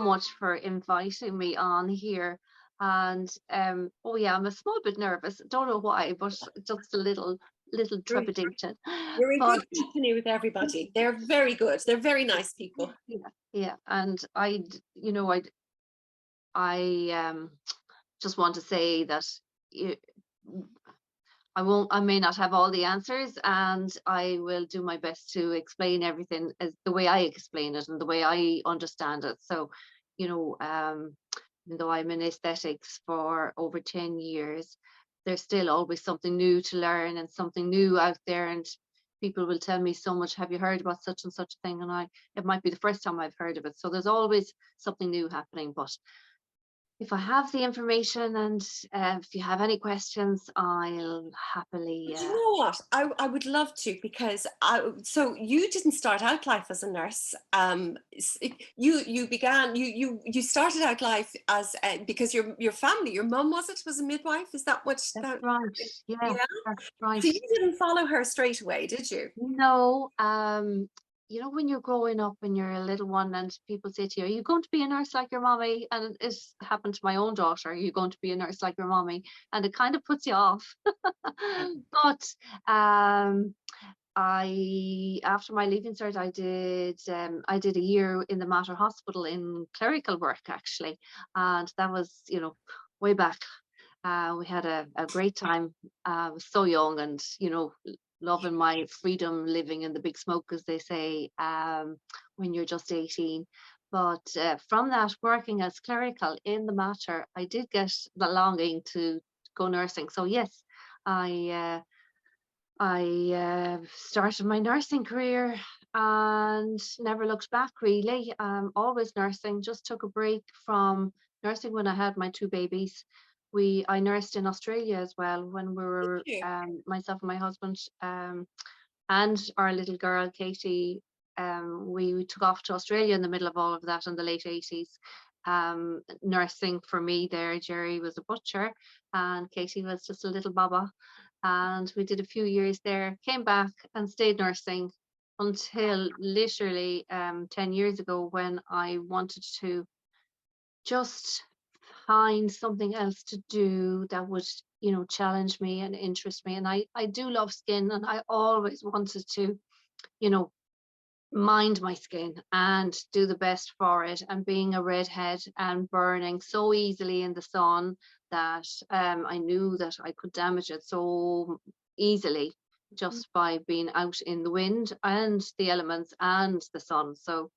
much for inviting me on here. And oh yeah, I'm a small bit nervous. Don't know why, but just a little You're, trepidation. you're in good But company with everybody. They're very good. They're very nice people. yeah, yeah. And I just want to say that you, I may not have all the answers, and I will do my best to explain everything as the way I explain it and the way I understand it. So, you know, even though I'm in aesthetics for over 10 years, there's still always something new to learn and something new out there. And people will tell me so much, have you heard about such and such a thing? And it might be the first time I've heard of it. So there's always something new happening. But if I have the information and if you have any questions, I'll happily. But you know what? I would love to, because so you didn't start out life as a nurse. You began you started out life as because your family, your mum was a midwife. Is that what That's that? right. Yeah, Yeah. that's So right. you didn't follow her straight away, did you? No, when you're growing up and you're a little one and people say to you, are you going to be a nurse like your mommy? And it happened to my own daughter, are you going to be a nurse like your mommy? And it kind of puts you off. But um, after my leaving cert, I did a year in the Mater Hospital in clerical work actually, and that was way back. We had a great time. I was so young and loving my freedom, living in the big smoke, as they say, when you're just 18. But from that, working as clerical in the Mater, I did get the longing to go nursing. So yes, I started my nursing career and never looked back really. Always nursing. Just took a break from nursing when I had my two babies. I nursed in Australia as well when we were You. myself and my husband and our little girl Katie. We took off to Australia in the middle of all of that in the late 80s. Nursing for me there, Jerry was a butcher and Katie was just a little baba, and we did a few years there, came back and stayed nursing until literally 10 years ago when I wanted to just find something else to do that would challenge me and interest me. And I do love skin, and I always wanted to you know mind my skin and do the best for it. And being a redhead and burning so easily in the sun, that I knew that I could damage it so easily just by being out in the wind and the elements and the sun. So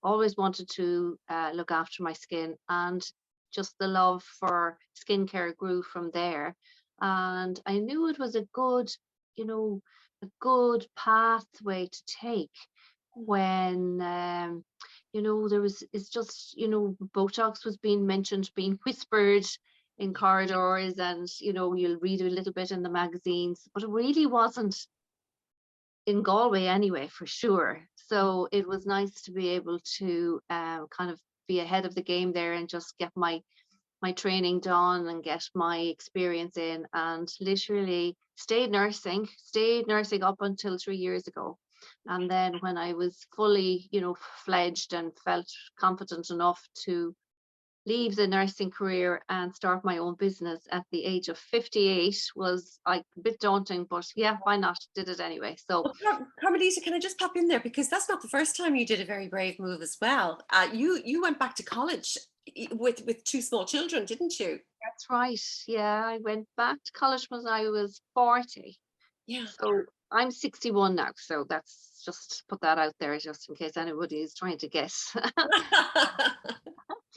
always wanted to look after my skin, and just the love for skincare grew from there. And I knew it was you know, a good pathway to take when there was it's just Botox was being mentioned, being whispered in corridors, and you'll read a little bit in the magazines, but it really wasn't in Galway anyway, for sure. So it was nice to be able to kind of be ahead of the game there and just get my training done and get my experience in, and literally stayed nursing up until 3 years ago. And then when I was fully fledged and felt confident enough to leave the nursing career and start my own business at the age of 58, was like a bit daunting, but yeah, why not, did it anyway. So Well, Carmelita, can I just pop in there, because that's not the first time you did a very brave move as well. You went back to college with two small children, didn't you? that's right, yeah, I went back to college when I was 40. Yeah. So I'm 61 now, so that's just put that out there just in case anybody is trying to guess.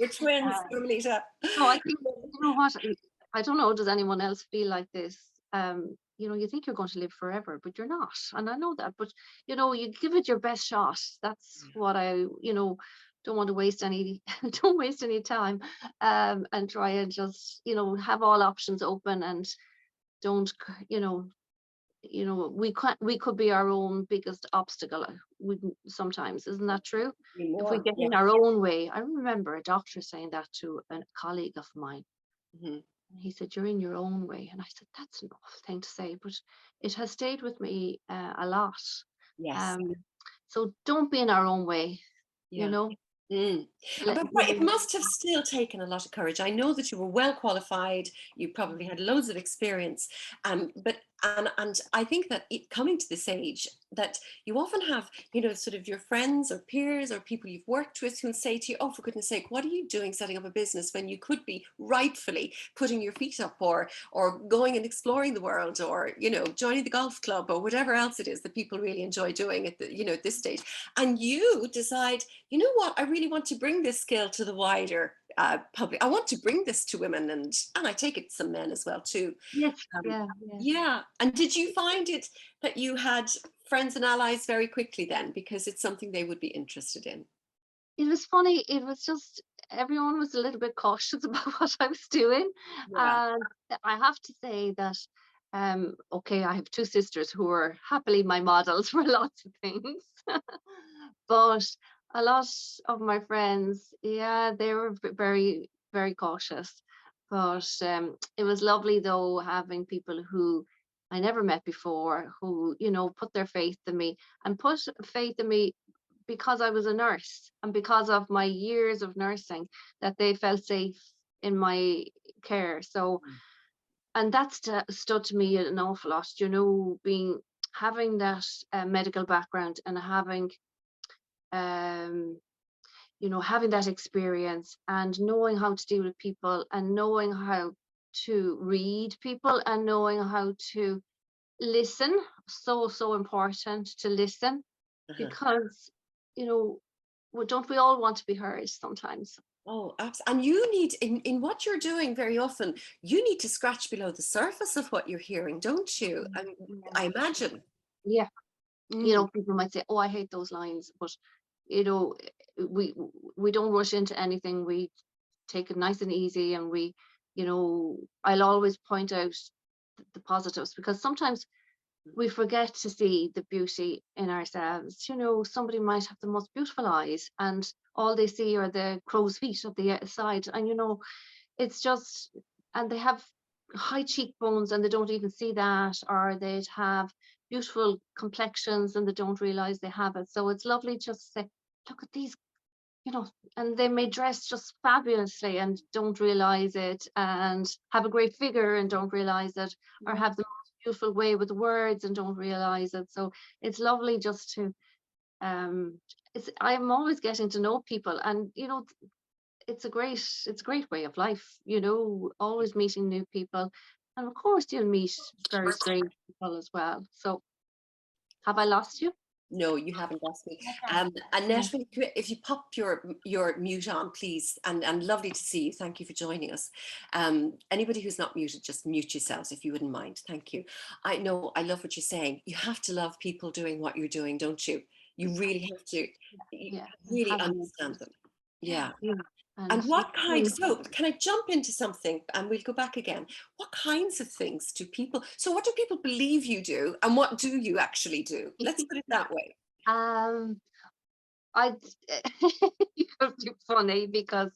We're twins, Uh, Carmelita. no, I think what, I don't know, does anyone else feel like this? You think you're going to live forever, but you're not. And I know that, but you give it your best shot. That's what don't want to waste any don't waste any time, and try and just have all options open, and don't we could be our own biggest obstacle. We sometimes, isn't that true? If we Anymore. get Yeah. in our own way. I remember a doctor saying that to a colleague of mine. Mhm. He said, you're in your own way. And I said, that's an awful thing to say, but it has stayed with me a lot. Yes. um so don't be in our own way, you Yeah. know Mm. But it must have still taken a lot of courage. I know that you were well qualified. You probably had loads of experience. But and I think that coming to this age, that you often have, sort of your friends or peers or people you've worked with who'll say to you, "Oh, for goodness sake, what are you doing setting up a business when you could be rightfully putting your feet up, or going and exploring the world, or joining the golf club, or whatever else it is that people really enjoy doing at the at this stage." And you decide, you know what, I really want to bring this skill to the wider public. I want to bring this to women, and I take it some men as well too. Yes, Um, yeah, yeah. yeah. And did you find it that you had friends and allies very quickly then, because it's something they would be interested in? It was funny. It was just everyone was a little bit cautious about what I was doing, Yeah. and I have to say that. Okay, I have two sisters who are happily my models for lots of things, but a lot of my friends, yeah, they were very, very cautious. But it was lovely though having people who I never met before who, put their faith in me and put faith in me because I was a nurse and because of my years of nursing, that they felt safe in my care. So, and that's stood to me an awful lot, being having that medical background and um, having that experience and knowing how to deal with people and knowing how to read people and knowing how to listen. So, so important to listen Uh-huh. because, you know, don't we all want to be heard sometimes? Oh, absolutely. And you need, in what you're doing very often, you need to scratch below the surface of what you're hearing, don't you? I imagine. Yeah. Mm. People might say, "Oh, I hate those lines," but you know, we we don't rush into anything. We take it nice and easy, and I'll always point out the positives because sometimes we forget to see the beauty in ourselves. Somebody might have the most beautiful eyes, and all they see are the crow's feet at the side, and it's just, and they have high cheekbones and they don't even see that, or they'd have beautiful complexions and they don't realize they have it. So it's lovely just to say, look at these, and they may dress just fabulously and don't realize it, and have a great figure and don't realize it, or have the most beautiful way with the words and don't realize it. So it's lovely just to um I'm always getting to know people, and it's a great way of life, always meeting new people. And of course you'll meet very strange people as well. So have I lost you? No, you haven't asked me. Okay. Yeah. Annette, if you pop your mute on, please, and lovely to see you. Thank you for joining us. Anybody who's not muted, just mute yourselves if you wouldn't mind. Thank you. I know, I love what you're saying. You have to love people doing what you're doing, don't you? You really have to Yeah, really have an understand them. interest. Yeah. Yeah. And And what kind, so can I jump into something and we'll go back again? What kinds of things do people, so what do people believe you do and what do you actually do? Let's put it that way. um I it's funny because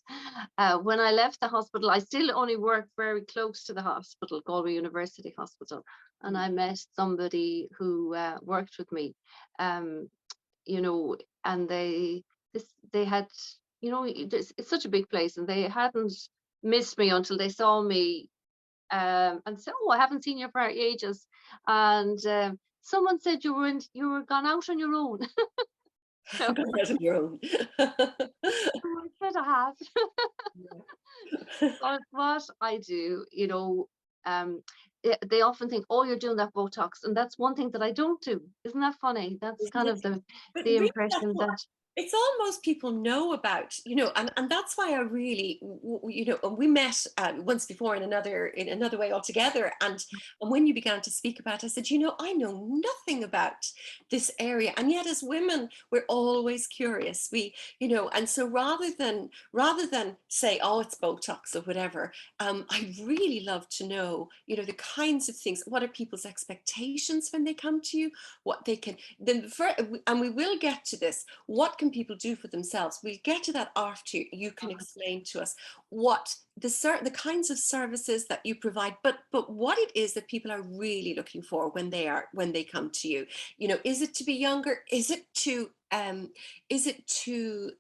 when I left the hospital, I still only worked very close to the hospital, Galway University Hospital, and Mm. I met somebody who worked with me, um, you know, and they had, it's such a big place, and they hadn't missed me until they saw me, and said, "Oh, I haven't seen you for ages," and someone said you were gone out on your own. So Go out on your own. I said I have. But what I do, they often think, "Oh, you're doing that Botox," and that's one thing that I don't do. Isn't that funny? That's Isn't kind it? of the But the really, that's impression what that. it's almost people know about, and that's why I really, and we met once before in another way altogether. And when you began to speak about it, I said, I know nothing about this area. And yet as women, we're always curious. And so rather than say, oh, it's Botox or whatever, I really love to know, the kinds of things, what are people's expectations when they come to you, what they can then, and we will get to this. What can people do for themselves? We'll get to that after you can explain to us what the kinds of services that you provide, but what it is that people are really looking for when they come to you. Is it to be younger? Is it to Is it to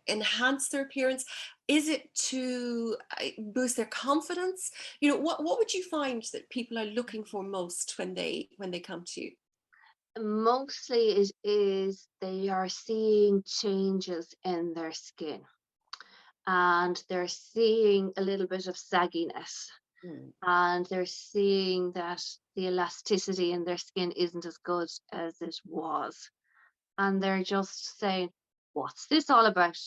enhance their appearance? Is it to boost their confidence? You know, what would you find that people are looking for most when they come to you? Mostly it is they are seeing changes in their skin, and they're seeing a little bit of sagginess, Mm. and they're seeing that the elasticity in their skin isn't as good as it was. And they're just saying, "What's this all about?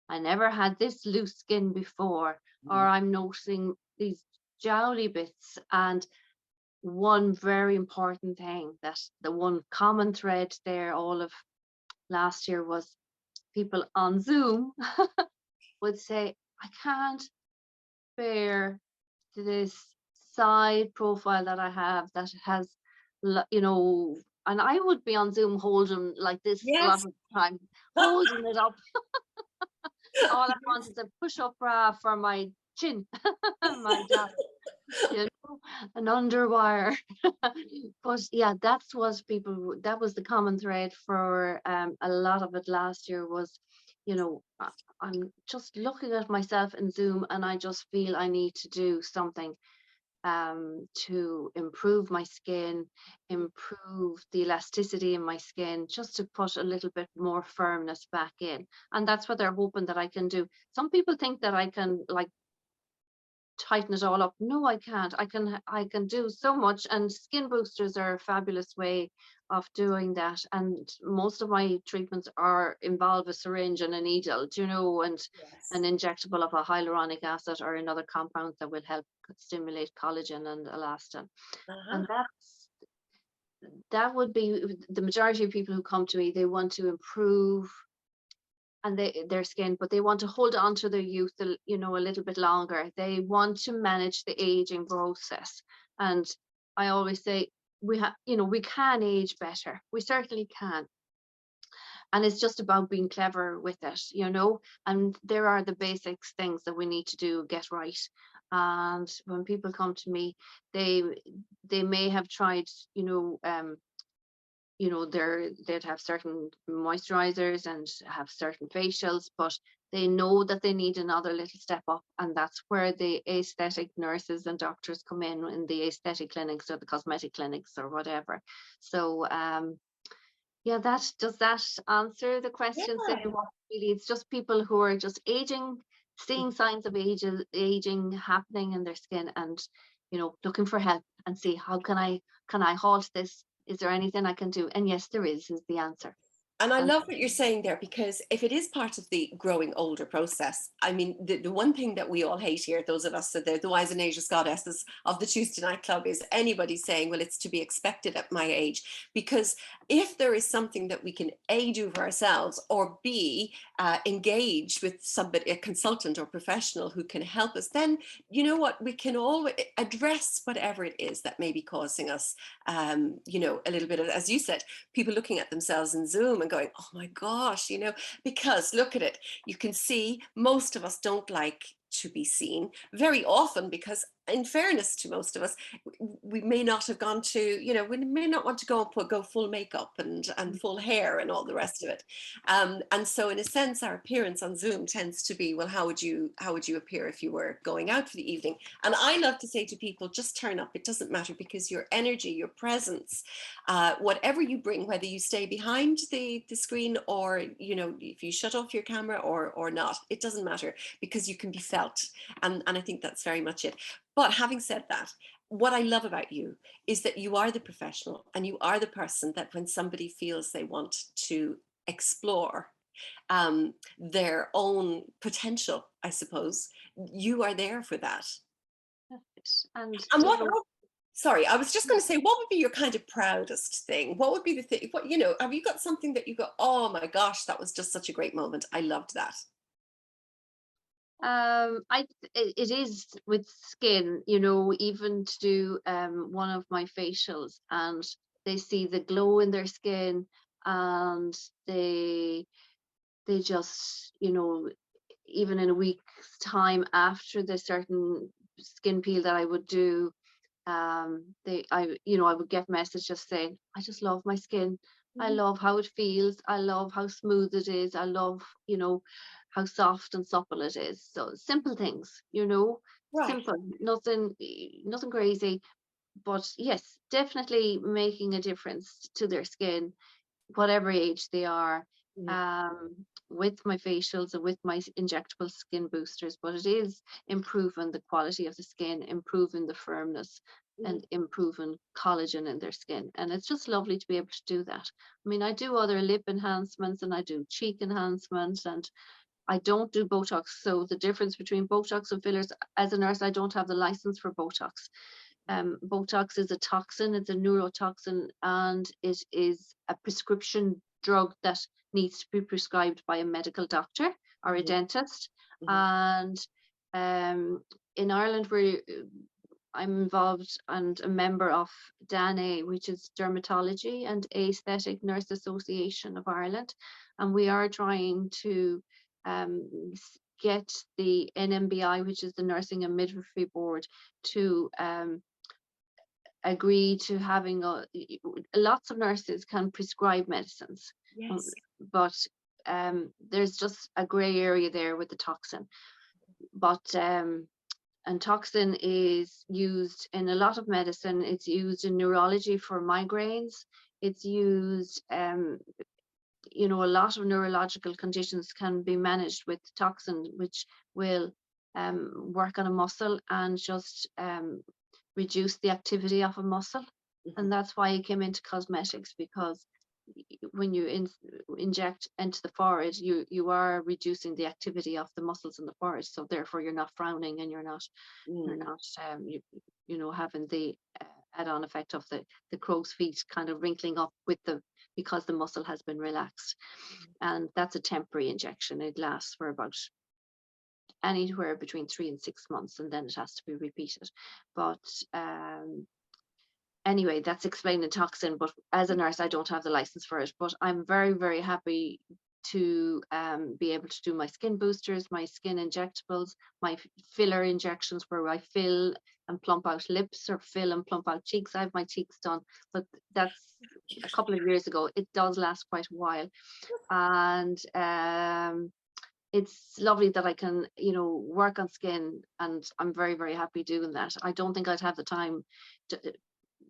I never had this loose skin before," or Mm. "I'm noticing these jowly bits." And one very important thing, that the one common thread there all of last year, was people on Zoom would say, "I can't bear this side profile that I have that has, and I would be on Zoom holding like this a lot Yes. of the time, holding it up. All I want is a push-up bra for my chin, my job, an underwire." But yeah, that's what that was the common thread for a lot of it last year was, I'm just looking at myself in Zoom and I just feel I need to do something to improve my skin, improve the elasticity in my skin, just to put a little bit more firmness back in. And that's what they're hoping that I can do. Some people think that I can like tighten it all up. No, I can't. I can do so much, and skin boosters are a fabulous way of doing that. And most of my treatments are involve a syringe and a needle, and an Yes. injectable of a hyaluronic acid or another compound that will help stimulate collagen and elastin. Uh-huh. And that would be the majority of people who come to me. They want to improve and their skin, but they want to hold on to their youth, a little bit longer. They want to manage the aging process. And I always say, we can age better. We certainly can. And it's just about being clever with it. And there are the basics things that we need to do, get right. And when people come to me, they they may have tried, they'd have certain moisturizers and have certain facials, but they know that they need another little step up, and that's where the aesthetic nurses and doctors come in the aesthetic clinics or the cosmetic clinics or whatever. So yeah, does that answer the question? Say Yeah. what really, it's just people who are just aging, seeing signs of aging happening in their skin, and looking for help and see how can I halt this? Is there anything I can do? And yes, there is the answer. And I And love what you're saying there, because if it is part of the growing older process, I mean, the one thing that we all hate here, those of us that the wise and ageless goddesses of the Tuesday Night Club, is anybody saying, well, it's to be expected at my age. Because if there is something that we can A, do for ourselves, or B, engage with somebody, a consultant or professional who can help us, then you know what, we can always address whatever it is that may be causing us, a little bit of, as you said, people looking at themselves in Zoom and going, oh my gosh, because look at it. You can see most of us don't like to be seen very often, because in fairness to most of us, we may not have gone to, we may not want to go full makeup and full hair and all the rest of it. And so in a sense, our appearance on Zoom tends to be, well, how would you appear if you were going out for the evening? And I love to say to people, just turn up. It doesn't matter, because your energy, your presence, whatever you bring, whether you stay behind the screen, or if you shut off your camera or not, it doesn't matter, because you can be felt. And I think that's very much it. But having said that, what I love about you is that you are the professional, and you are the person that when somebody feels they want to explore their own potential, I suppose, you are there for that. and And sorry, I was just going to say, what would be your kind of proudest thing? What would be the thing? Have you got something that you go, oh my gosh, that was just such a great moment. I loved that. it is with skin, even to do one of my facials, and they see the glow in their skin, and they just, even in a week's time after the certain skin peel that I would do, I would get messages saying, "I just love my skin. I Mhm. love how it feels. I love how smooth it is. I love, how soft and supple it is. So simple things, Right. simple, nothing crazy. But yes, definitely making a difference to their skin, whatever age they are, Mhm. with my facials and with my injectable skin boosters. But it is improving the quality of the skin, improving the firmness, Mhm. and improving collagen in their skin. And it's just lovely to be able to do that. I mean, I do other lip enhancements and I do cheek enhancements, and I don't do Botox. So the difference between Botox and fillers, as a nurse, I don't have the license for Botox. Botox is a toxin, it's a neurotoxin, and it is a prescription drug that needs to be prescribed by a medical doctor or a Mhm. dentist. Mhm. And um, in Ireland, I'm involved and a member of DANA, which is Dermatology and Aesthetic Nurse Association of Ireland. And we are trying to get the NMBI, which is the Nursing and Midwifery Board, to agree to having lots of nurses can prescribe medicines, um, Yes. but there's just a gray area there with the toxin. But and toxin is used in a lot of medicine. It's used in neurology for migraines. It's used, a lot of neurological conditions can be managed with toxin, which will work on a muscle and just reduce the activity of a muscle. Mhm. And that's why it came into cosmetics, because when you inject into the forehead, you are reducing the activity of the muscles in the forehead. So therefore, you're not frowning, and you're Mm. not having the add-on effect of the crow's feet kind of wrinkling up with the because the muscle has been relaxed. And that's a temporary injection. It lasts for about anywhere between 3 and 6 months, and then it has to be repeated. But anyway, that's explaining toxin. But as a nurse, I don't have the license for it. But I'm very, very happy to be able to do my skin boosters, my skin injectables, my filler injections where I fill and plump out lips or fill and plump out cheeks. I have my cheeks done, but that's a couple of years ago. It does last quite a while. And it's lovely that I can, work on skin, and I'm very, very happy doing that. I don't think I'd have the time to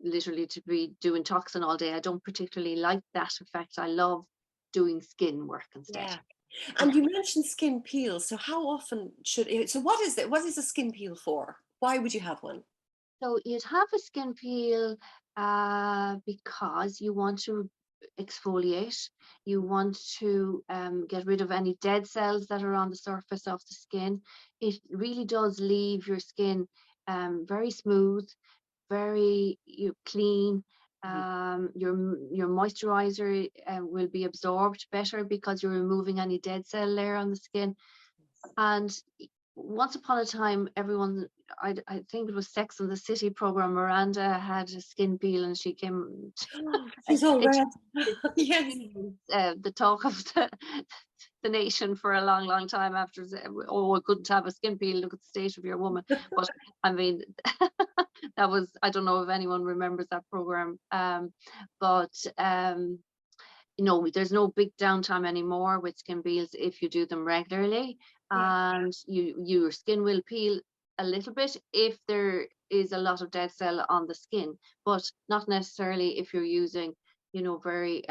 literally to be doing toxin all day. I don't particularly like that effect. I love doing skin work instead. Yeah. Yeah. And you mentioned skin peels. So how often should it, so what is it? What is a skin peel for? Why would you have one? So you'd have a skin peel because you want to exfoliate, you want to get rid of any dead cells that are on the surface of the skin. It really does leave your skin very smooth, very clean. Mhm. Your moisturizer will be absorbed better because you're removing any dead cell layer on the skin. And once upon a time, everyone, I think it was Sex and the City program, Miranda had a skin peel and she came. She's all it, red. it Yes. really was the talk of the nation for a long, long time after, oh, I couldn't have a skin peel, look at the state of your woman. But I mean, that was, I don't know if anyone remembers that program. But there's no big downtime anymore with skin peels if you do them regularly, Yeah. and your skin will peel a little bit if there is a lot of dead cell on the skin, but not necessarily if you're using very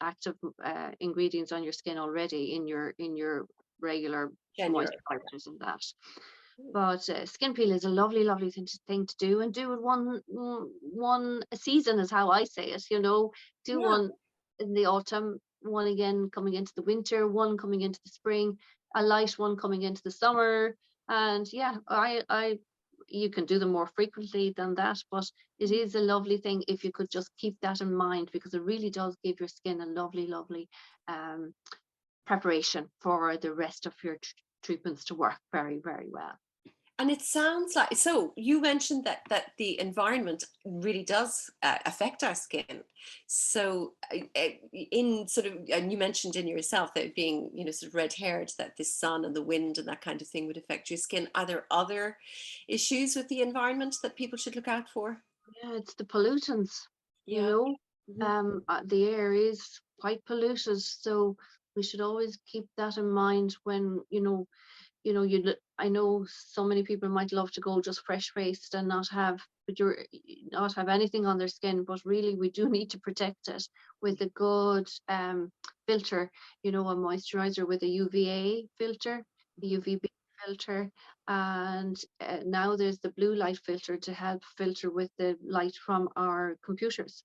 active ingredients on your skin already in your regular January. moisturizers and that. But skin peel is a lovely, lovely thing to do, and do it one a season is how I say it. Do Yeah. one in the autumn, one again coming into the winter, one coming into the spring, a light one coming into the summer, and yeah, you can do them more frequently than that, but it is a lovely thing if you could just keep that in mind, because it really does give your skin a lovely, lovely um, preparation for the rest of your treatments to work very, very well. And it sounds like, so you mentioned that the environment really does affect our skin. So in sort of, and you mentioned in yourself that being, sort of red haired, that the sun and the wind and that kind of thing would affect your skin. Are there other issues with the environment that people should look out for? Yeah, it's the pollutants, you Yeah. know. The air is quite polluted, so we should always keep that in mind when, I know so many people might love to go just fresh faced and not have anything on their skin, but really we do need to protect it with a good filter, a moisturizer with a UVA filter, a UVB filter, and now there's the blue light filter to help filter with the light from our computers.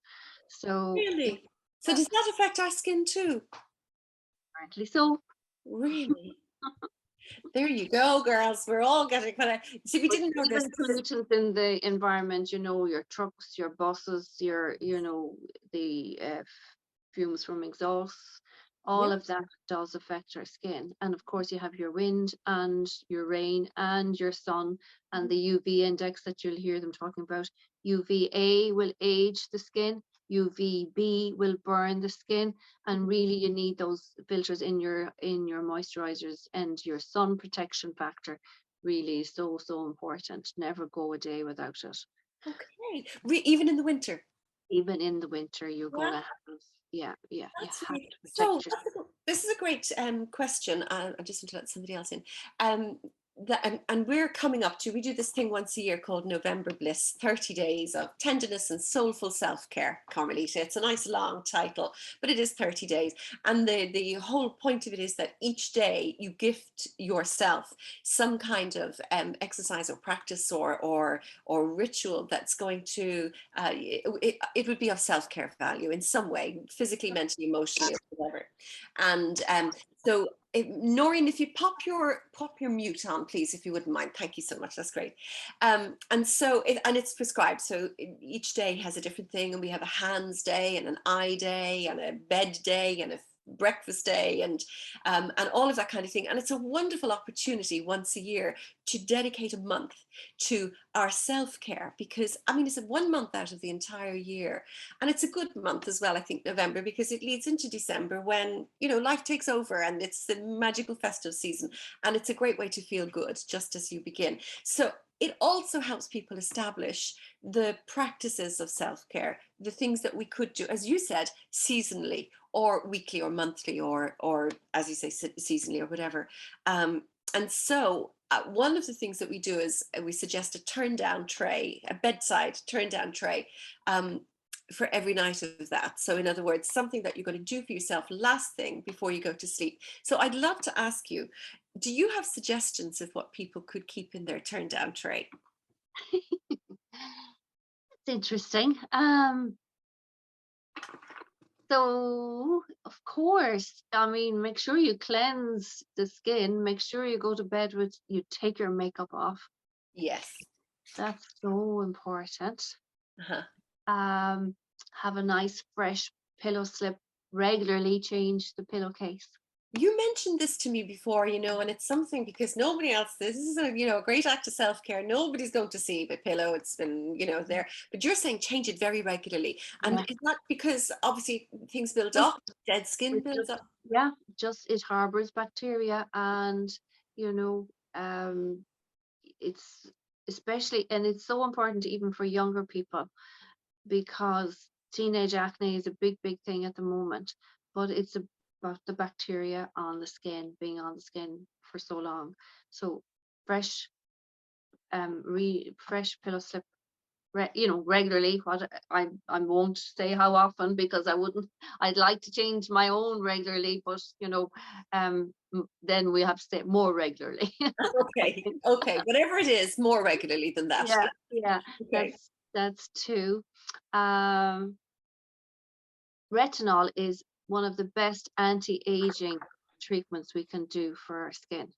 So Really? So yeah, does that affect our skin too? apparently so. Really? There you go, girls. We're all getting kind of see. We But didn't know this. even pollutants in the environment, your trucks, your buses, the fumes from exhausts, Yeah. all of that does affect our skin. And of course, you have your wind and your rain and your sun and the UV index that you'll hear them talking about. UVA will age the skin. UVB will burn the skin, and really you need those filters in your moisturizers, and your sun protection factor really is so important. Never go a day without it. Okay. Even in the winter. Even in the winter, you're Yeah. gonna have, yeah, you That's have really to so. protect yourself. This is a great question. I just want to let somebody else in. Um, and we're coming up to. We do this thing once a year called November Bliss, 30 days of tenderness and soulful self-care. Carmelita. It's a nice long title, but it is 30 days. And the whole point of it is that each day you gift yourself some kind of exercise or practice or ritual that's going to it would be of self-care value in some way, physically, mentally, emotionally, or whatever. And so, Noreen, if you pop your mute on, please, if you wouldn't mind. Thank you so much. That's great. And so, it's prescribed. So each day has a different thing, and we have a hands day, and an eye day, and a bed day, and a breakfast day, and all of that kind of thing. And it's a wonderful opportunity once a year to dedicate a month to our self-care, because I mean it's 1 month out of the entire year, and it's a good month as well, I think, November, because it leads into December when life takes over and it's the magical festive season, and it's a great way to feel good just as you begin. So it also helps people establish the practices of self-care, the things that we could do, as you said, seasonally or weekly or monthly or as you say, seasonally or whatever. And so one of the things that we do is we suggest a turn down tray, a bedside turn down tray, for every night of that. So in other words, something that you're going to do for yourself last thing before you go to sleep. So I'd love to ask you, do you have suggestions of what people could keep in their turn down tray? It's interesting. So of course, I mean, make sure you cleanse the skin. Make sure you go to bed you take your makeup off. Yes. That's so important. Uh-huh. Have a nice fresh pillow slip. Regularly change the pillowcase. You mentioned this to me before, and it's something because nobody else, this is a great act of self-care. Nobody's going to see the pillow. It's been, there, but you're saying change it very regularly. And Yeah. is that because obviously things build Just, up, dead skin it builds just up? yeah, just it harbors bacteria, and you know, um, it's it's so important even for younger people, because teenage acne is a big thing at the moment, but it's about the bacteria on the skin, being on the skin for so long. So fresh fresh pillow slip, regularly. What I won't say how often, because I'd like to change my own regularly, but then we have to say it more regularly. Okay, okay, whatever it is, more regularly than that. Yeah, yeah, Okay. that's two. Um, Retinol is one of the best anti-aging treatments we can do for our skin,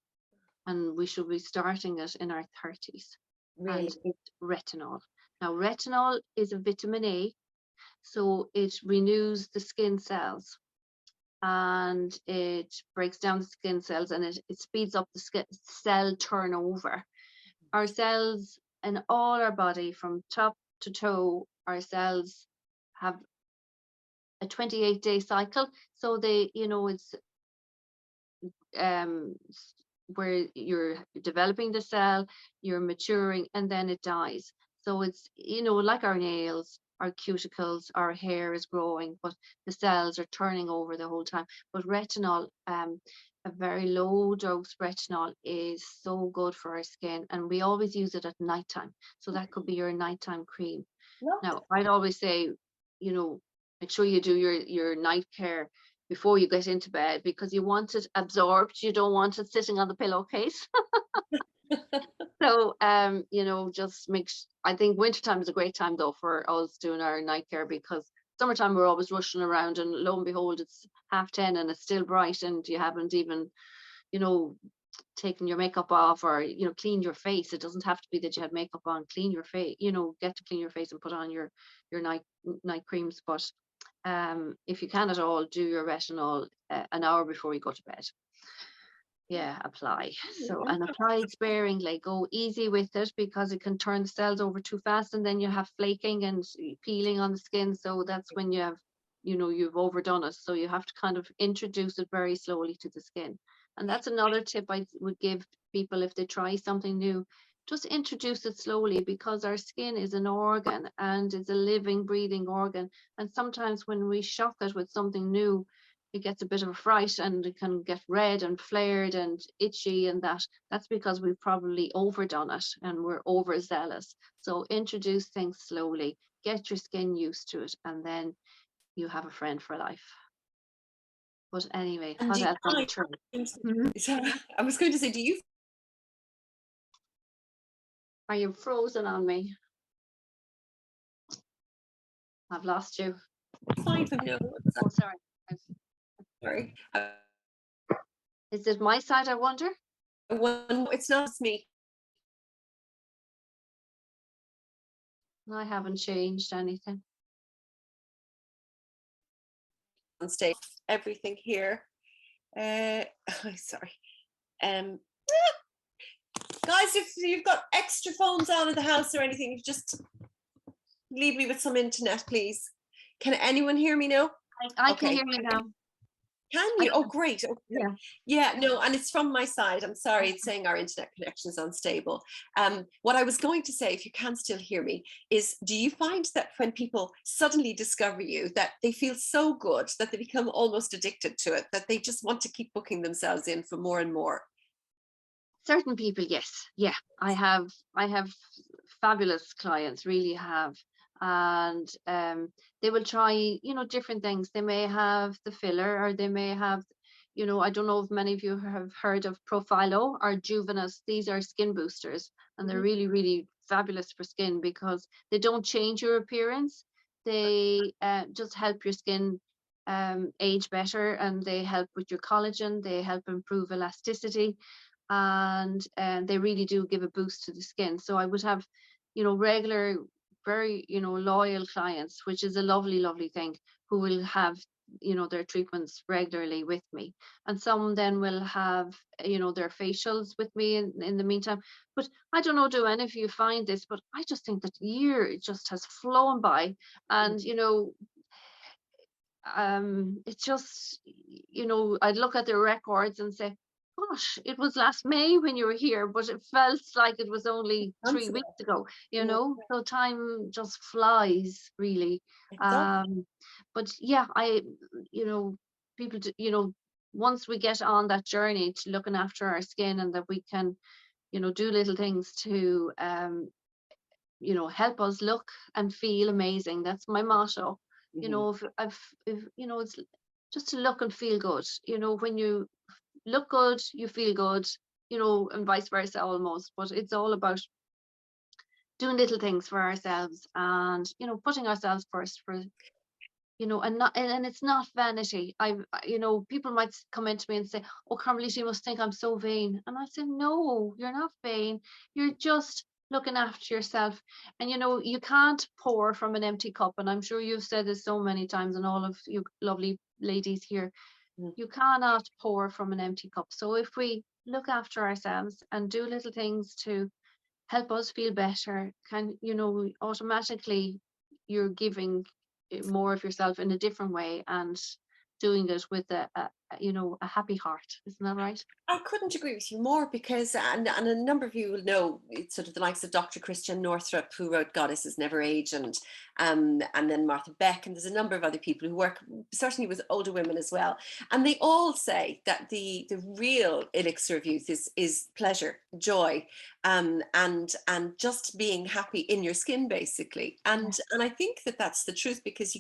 and we should be starting it in our 30s. And Really? it's retinol. Now, retinol is a vitamin A, so it renews the skin cells, and it breaks down the skin cells, and it speeds up the cell turnover. Our cells in all our body, from top to toe, our cells have a 28-day cycle. So it's um where you're developing the cell, you're maturing, and then it dies. So it's like our nails, our cuticles, our hair is growing, but the cells are turning over the whole time. But retinol, a very low dose retinol is so good for our skin, and we always use it at nighttime. So that could be your nighttime cream. Love Now, I'd always say, you know, make sure you do your night care before you get into bed, because you want it absorbed. You don't want it sitting on the pillowcase. that. So, you know, just I think wintertime is a great time though for us doing our night care, because summertime we're always rushing around, and lo and behold, it's 10:30 and it's still bright, and you haven't even, you know, taken your makeup off, or, you know, cleaned your face. It doesn't have to be that you had makeup on. Clean your face, you know, get to clean your face and put on your night creams. But if you can at all, do your retinol an hour before you go to bed. Yeah, apply. So, and apply it sparingly. Go easy with it, because it can turn the cells over too fast, and then you have flaking and peeling on the skin. So that's when you have, you know, you've overdone it. So you have to kind of introduce it very slowly to the skin. And that's another tip I would give people if they try something new. Just introduce it slowly, because our skin is an organ, and it's a living, breathing organ. And sometimes when we shock it with something new, it gets a bit of a fright, and it can get red and flared and itchy, and that's because we've probably overdone it and we're overzealous. So introduce things slowly, get your skin used to it, and then you have a friend for life. But anyway, And what do you else on the find, trip? I was going to say, do you Are you frozen on me? I've lost you. find them? No, Oh, sorry. sorry. Is it my side, I wonder? It's not me. I haven't changed anything. On stage, everything here. Sorry. Guys, if you've got extra phones on in the house or anything, just leave me with some internet, please. Can anyone hear me now? I can hear you now. Can you? Oh, great. Okay. Yeah. Yeah, no, and it's from my side. I'm sorry, it's saying our internet connection is unstable. What I was going to say, if you can still hear me, is do you find that when people suddenly discover you, that they feel so good that they become almost addicted to it, that they just want to keep booking themselves in for more and more? Certain people, yes. Yeah, I have fabulous clients, really have. And they will try, you know, different things. They may have the filler, or they may have, you know, I don't know if many of you have heard of Profilo or Juvenis. These are skin boosters, and they're really, really fabulous for skin, because they don't change your appearance. They just help your skin age better, and they help with your collagen. They help improve elasticity, and they really do give a boost to the skin. So I would have, you know, regular, very, you know, loyal clients, which is a lovely, lovely thing, who will have, you know, their treatments regularly with me. And some then will have, you know, their facials with me in the meantime. But I don't know, do any of you find this, but I just think that year just has flown by. And, you know, it's just, you know, I'd look at their records and say, gosh, it was last May when you were here, but it felt like it was only 3 weeks ago, you know. So time just flies, really. But yeah, you know, people do, you know, once we get on that journey to looking after our skin, and that we can, you know, do little things to you know, help us look and feel amazing. That's my motto. You know, if you know, it's just to look and feel good. You know, when you look good, you feel good, you know, and vice versa almost. But it's all about doing little things for ourselves, and, you know, putting ourselves first, for, you know, and not, and it's not vanity. You know, people might come into me and say, oh, Carmelita, you must think I'm so vain. And I say, no, you're not vain. You're just looking after yourself. And, you know, you can't pour from an empty cup. And I'm sure you've said this so many times, and all of you lovely ladies here, you cannot pour from an empty cup. So if we look after ourselves and do little things to help us feel better, can, you know, automatically you're giving more of yourself in a different way, and doing it with you know, a happy heart. Isn't that right? I couldn't agree with you more, because, and a number of you will know, it's sort of the likes of Dr. Christian Northrup, who wrote Goddesses Never Age, and then Martha Beck, and there's a number of other people who work certainly with older women as well. And they all say that the real elixir of youth is pleasure, joy, and just being happy in your skin, basically. And I think that that's the truth, because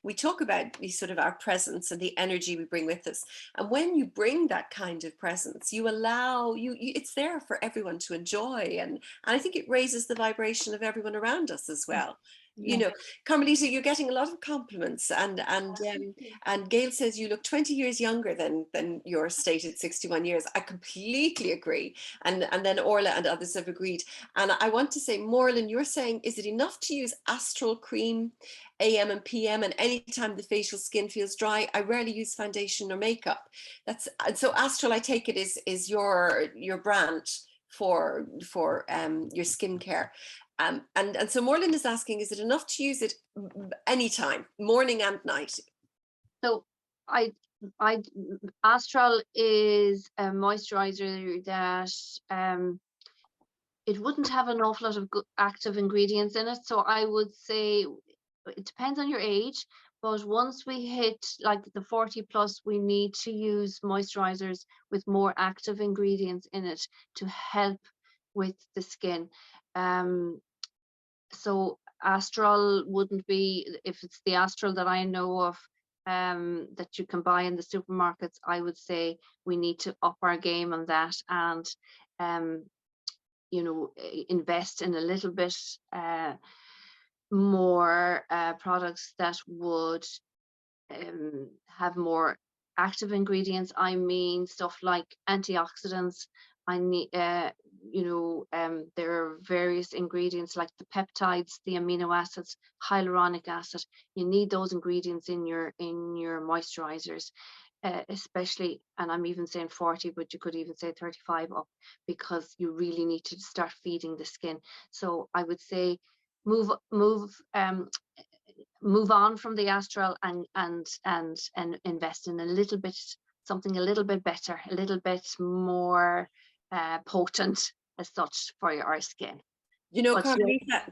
we talk about the sort of our presence and the energy we bring with us. And when you bring that kind of presence, you allow it's there for everyone to enjoy. And I think it raises the vibration of everyone around us as well. You know, Carmelita, you're getting a lot of compliments, and Gail says you look 20 years younger than your stated 61 years. I completely agree. And then Orla and others have agreed. And I want to say, Morlin, you're saying, is it enough to use Astral Cream AM and PM, and anytime the facial skin feels dry? I rarely use foundation or makeup. So Astral, I take it, is your brand for your skincare. And so Morlin is asking, is it enough to use it anytime, morning and night? So Astral is a moisturizer that it wouldn't have an awful lot of active ingredients in it. So I would say it depends on your age, but once we hit like the 40 plus, we need to use moisturizers with more active ingredients in it to help with the skin. So Astral wouldn't be, if it's the Astral that I know of, that you can buy in the supermarkets, I would say we need to up our game on that, and you know, invest in a little bit more products that would have more active ingredients. I mean, stuff like antioxidants. I need, you know, there are various ingredients like the peptides, the amino acids, hyaluronic acid. You need those ingredients in your moisturizers, especially, and I'm even saying 40, but you could even say 35 up, because you really need to start feeding the skin. So I would say move on from the Astral and invest in a little bit, something a little bit better, a little bit more potent as such for our skin. You know, Carmelita,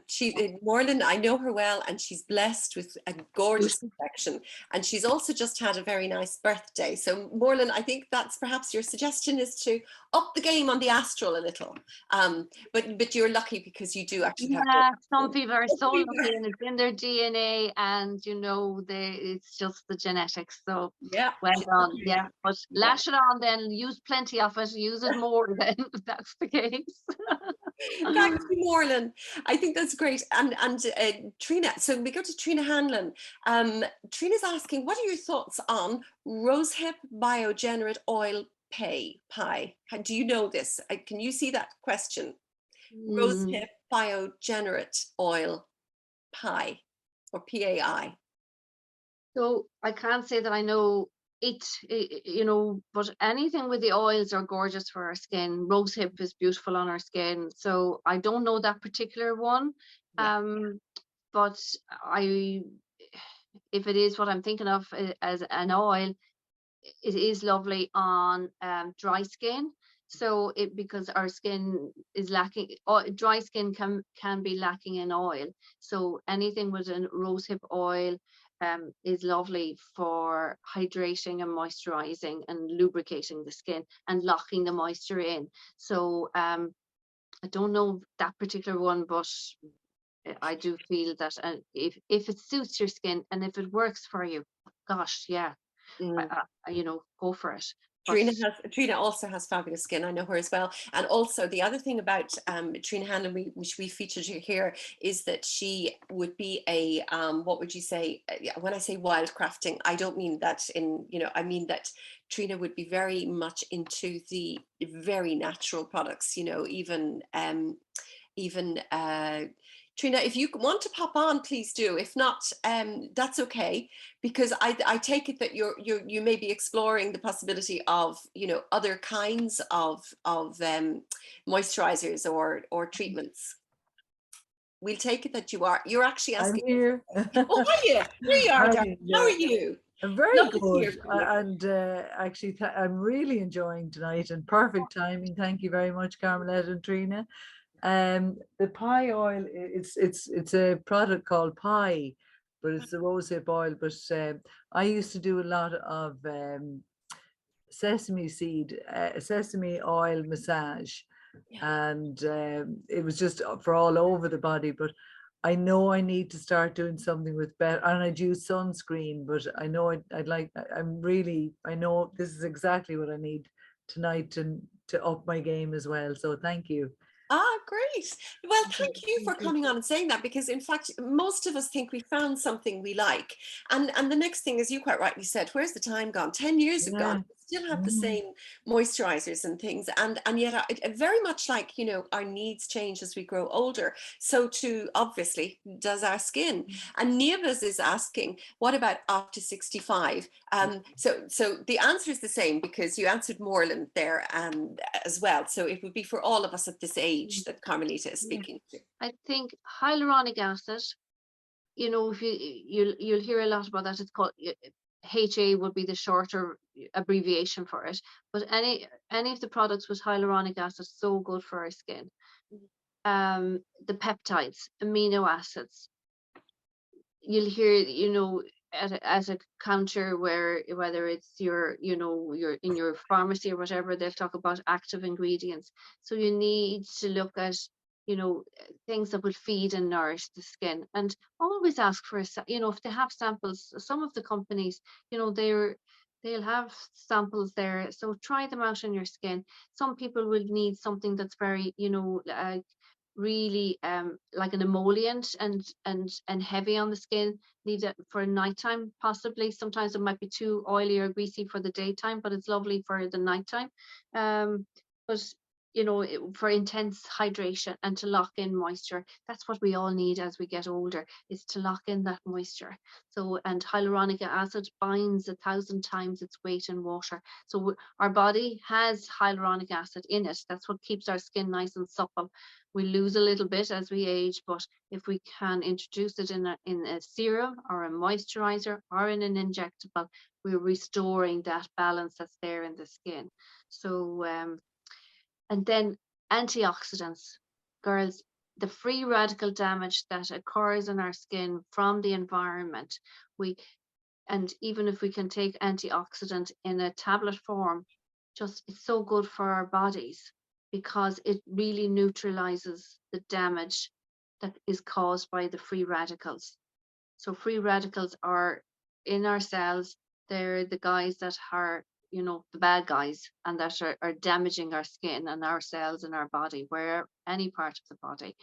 Morlin, I know her well, and she's blessed with a gorgeous complexion, and she's also just had a very nice birthday. So Morlin, I think that's perhaps your suggestion, is to up the game on the Astral a little. But you're lucky, because you do actually have. Yeah, some people are so lucky, and it's in their DNA, and you know, it's just the genetics. So yeah, well done. Yeah, but lash it on, then use plenty of it, use it more then, if that's the case. Thank you, Morlin. I think that's great. And Trina, so we go to Trina Hanlon. Trina's asking, what are your thoughts on rosehip biogenerate oil pie? Do you know this? Can you see that question? Rosehip biogenerate oil pie, or PAI. So I can't say that I know it, you know, but anything with the oils are gorgeous for our skin. Rosehip is beautiful on our skin. So I don't know that particular one. But if it is what I'm thinking of as an oil, it is lovely on dry skin. So because our skin is lacking, dry skin can be lacking in oil. So anything with a rosehip oil is lovely for hydrating and moisturizing and lubricating the skin and locking the moisture in. So I don't know that particular one, but I do feel that if it suits your skin and if it works for you, gosh, yeah, you know, go for it. Trina also has fabulous skin. I know her as well. And also the other thing about Trina Hanlon, which we featured here, is that she would be a, what would you say, when I say wildcrafting, I don't mean that in, you know, I mean that Trina would be very much into the very natural products, you know, even Trina, if you want to pop on, please do. If not, that's okay, because I take it that you may be exploring the possibility of, you know, other kinds of moisturizers or treatments. We'll take it that you're actually asking. I'm here. Oh, are you? Here you are, darling. How are you? Very Lovely to hear good. from you. And actually, I'm really enjoying tonight, and perfect timing. Thank you very much, Carmelita and Trina. The pie oil, it's a product called pie, but it's the rosehip oil. But I used to do a lot of sesame oil massage, and it was just for all over the body. But I know I need to start doing something with better, and I'd use sunscreen, but I know I'd like, I know this is exactly what I need tonight to up my game as well. So thank you. Ah, great. Well, thank you for coming on and saying that, because in fact, most of us think we found something we like. And the next thing, as you quite rightly said, where's the time gone? 10 years have gone. We still have the same moisturizers and things. And yet very much like, you know, our needs change as we grow older. So too, obviously, does our skin. And Niamh's is asking, what about after 65? So the answer is the same, because you answered Moreland there as well. So it would be for all of us at this age that Carmelita is speaking to. I think hyaluronic acid, you know, if you'll hear a lot about that. It's called HA would be the shorter abbreviation for it. But any of the products with hyaluronic acid, so good for our skin. The peptides, amino acids. You'll hear, you know, at a counter where, whether it's you're in your pharmacy or whatever, they'll talk about active ingredients. So you need to look at, you know, things that will feed and nourish the skin, and always ask for you know, if they have samples. Some of the companies, you know, they'll have samples there, so try them out on your skin. Some people will need something that's very, you know, really like an emollient and heavy on the skin. Leave that for nighttime, possibly. Sometimes it might be too oily or greasy for the daytime, but it's lovely for the nighttime. But you know, for intense hydration and to lock in moisture. That's what we all need as we get older, is to lock in that moisture. So, and hyaluronic acid binds 1,000 times its weight in water. So our body has hyaluronic acid in it. That's what keeps our skin nice and supple. We lose a little bit as we age, but if we can introduce it in a serum or a moisturizer or in an injectable, we're restoring that balance that's there in the skin. So and then antioxidants, girls, the free radical damage that occurs in our skin from the environment, and even if we can take antioxidant in a tablet form, just it's so good for our bodies, because it really neutralizes the damage that is caused by the free radicals. So free radicals are in our cells. They're the guys that are, you know, the bad guys, and that are damaging our skin and our cells in our body, where any part of the body.